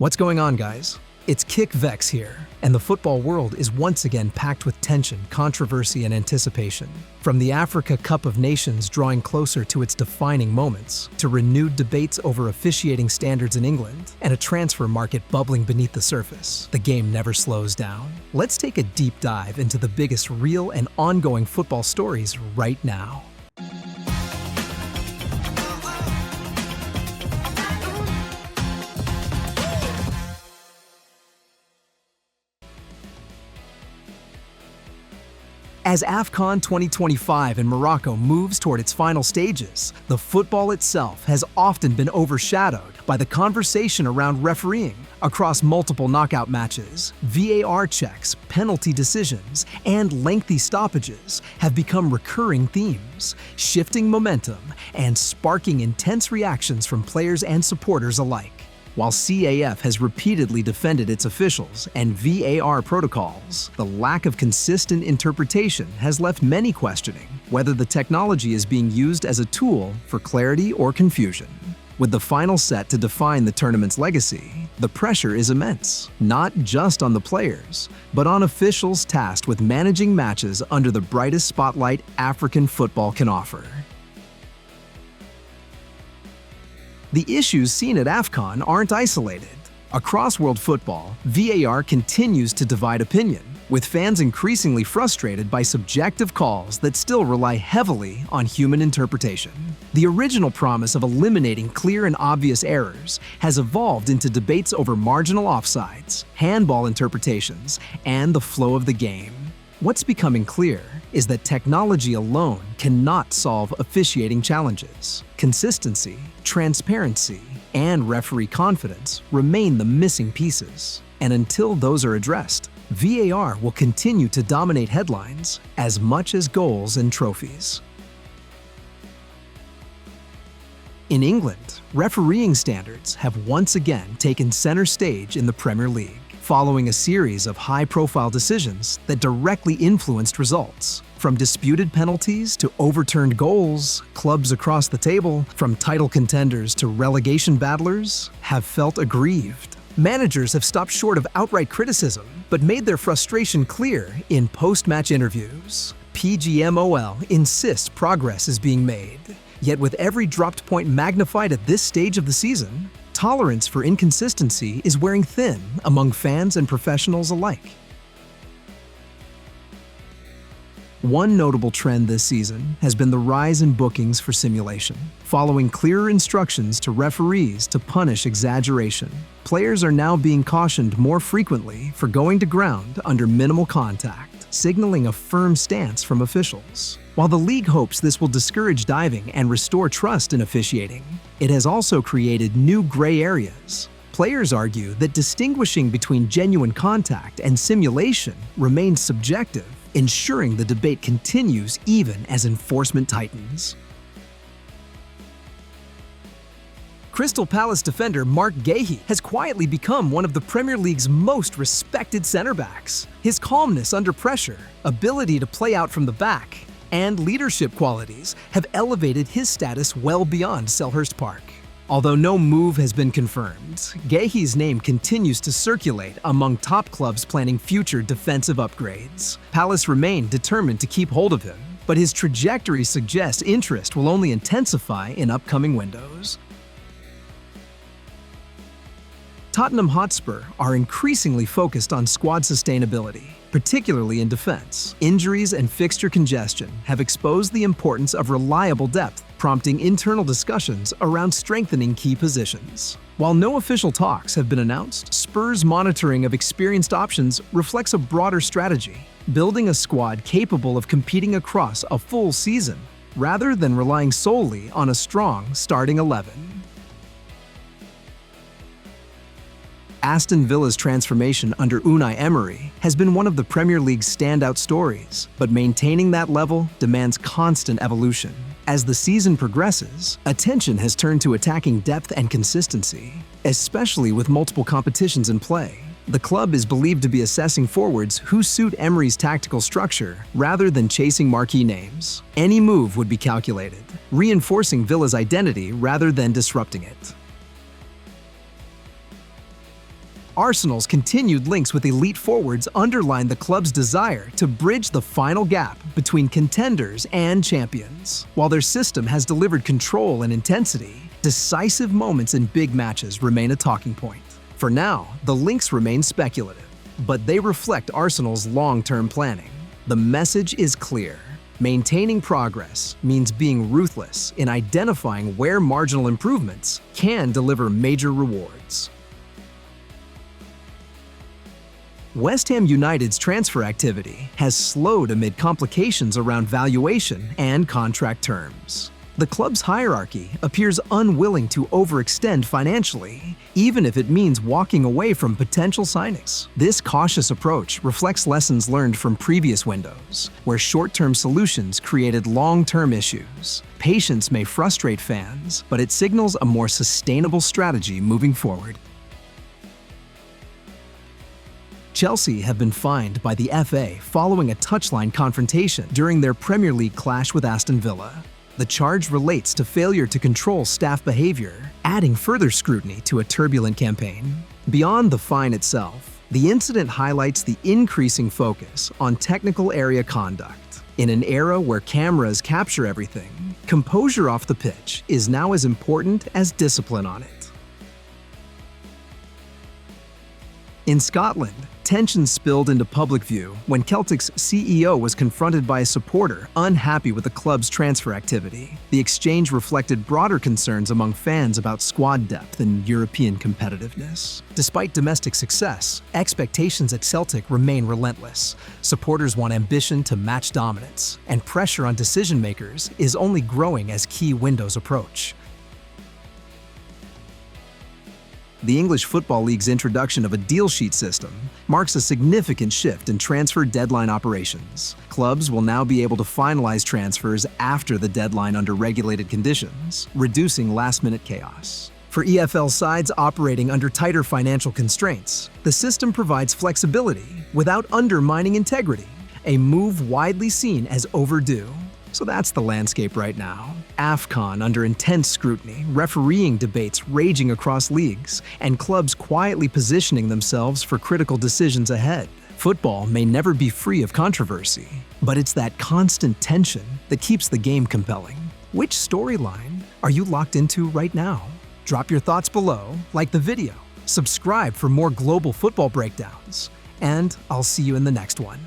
What's going on, guys? It's Kick Vex here, and the football world is once again packed with tension, controversy, and anticipation. From the Africa Cup of Nations drawing closer to its defining moments, to renewed debates over officiating standards in England, and a transfer market bubbling beneath the surface, the game never slows down. Let's take a deep dive into the biggest real and ongoing football stories right now. As Afcon 2025 in Morocco moves toward its final stages, the football itself has often been overshadowed by the conversation around refereeing. Across multiple knockout matches, VAR checks, penalty decisions, and lengthy stoppages have become recurring themes, shifting momentum and sparking intense reactions from players and supporters alike. While CAF has repeatedly defended its officials and VAR protocols, the lack of consistent interpretation has left many questioning whether the technology is being used as a tool for clarity or confusion. With the final set to define the tournament's legacy, the pressure is immense, not just on the players, but on officials tasked with managing matches under the brightest spotlight African football can offer. The issues seen at Afcon aren't isolated. Across world football, VAR continues to divide opinion, with fans increasingly frustrated by subjective calls that still rely heavily on human interpretation. The original promise of eliminating clear and obvious errors has evolved into debates over marginal offsides, handball interpretations, and the flow of the game. What's becoming clear is that technology alone cannot solve officiating challenges. Consistency, transparency, and referee confidence remain the missing pieces. And until those are addressed, VAR will continue to dominate headlines as much as goals and trophies. In England, refereeing standards have once again taken center stage in the Premier League, following a series of high-profile decisions that directly influenced results. From disputed penalties to overturned goals, clubs across the table, from title contenders to relegation battlers, have felt aggrieved. Managers have stopped short of outright criticism, but made their frustration clear in post-match interviews. PGMOL insists progress is being made. Yet with every dropped point magnified at this stage of the season, tolerance for inconsistency is wearing thin among fans and professionals alike. One notable trend this season has been the rise in bookings for simulation, following clearer instructions to referees to punish exaggeration. Players are now being cautioned more frequently for going to ground under minimal contact, signaling a firm stance from officials. While the league hopes this will discourage diving and restore trust in officiating, it has also created new gray areas. Players argue that distinguishing between genuine contact and simulation remains subjective, ensuring the debate continues even as enforcement tightens. Crystal Palace defender Mark Guéhi has quietly become one of the Premier League's most respected center backs. His calmness under pressure, ability to play out from the back, and leadership qualities have elevated his status well beyond Selhurst Park. Although no move has been confirmed, Guéhi's name continues to circulate among top clubs planning future defensive upgrades. Palace remain determined to keep hold of him, but his trajectory suggests interest will only intensify in upcoming windows. Tottenham Hotspur are increasingly focused on squad sustainability, particularly in defense. Injuries and fixture congestion have exposed the importance of reliable depth, prompting internal discussions around strengthening key positions. While no official talks have been announced, Spurs' monitoring of experienced options reflects a broader strategy, building a squad capable of competing across a full season, rather than relying solely on a strong starting 11. Aston Villa's transformation under Unai Emery has been one of the Premier League's standout stories, but maintaining that level demands constant evolution. As the season progresses, attention has turned to attacking depth and consistency, especially with multiple competitions in play. The club is believed to be assessing forwards who suit Emery's tactical structure rather than chasing marquee names. Any move would be calculated, reinforcing Villa's identity rather than disrupting it. Arsenal's continued links with elite forwards underline the club's desire to bridge the final gap between contenders and champions. While their system has delivered control and intensity, decisive moments in big matches remain a talking point. For now, the links remain speculative, but they reflect Arsenal's long-term planning. The message is clear. Maintaining progress means being ruthless in identifying where marginal improvements can deliver major rewards. West Ham United's transfer activity has slowed amid complications around valuation and contract terms. The club's hierarchy appears unwilling to overextend financially, even if it means walking away from potential signings. This cautious approach reflects lessons learned from previous windows, where short-term solutions created long-term issues. Patience may frustrate fans, but it signals a more sustainable strategy moving forward. Chelsea have been fined by the FA following a touchline confrontation during their Premier League clash with Aston Villa. The charge relates to failure to control staff behavior, adding further scrutiny to a turbulent campaign. Beyond the fine itself, the incident highlights the increasing focus on technical area conduct. In an era where cameras capture everything, composure off the pitch is now as important as discipline on it. In Scotland, tensions spilled into public view when Celtic's CEO was confronted by a supporter unhappy with the club's transfer activity. The exchange reflected broader concerns among fans about squad depth and European competitiveness. Despite domestic success, expectations at Celtic remain relentless. Supporters want ambition to match dominance, and pressure on decision-makers is only growing as key windows approach. The English Football League's introduction of a deal sheet system marks a significant shift in transfer deadline operations. Clubs will now be able to finalize transfers after the deadline under regulated conditions, reducing last-minute chaos. For EFL sides operating under tighter financial constraints, the system provides flexibility without undermining integrity, a move widely seen as overdue. So that's the landscape right now. Afcon under intense scrutiny, refereeing debates raging across leagues, and clubs quietly positioning themselves for critical decisions ahead. Football may never be free of controversy, but it's that constant tension that keeps the game compelling. Which storyline are you locked into right now? Drop your thoughts below, like the video, subscribe for more global football breakdowns, and I'll see you in the next one.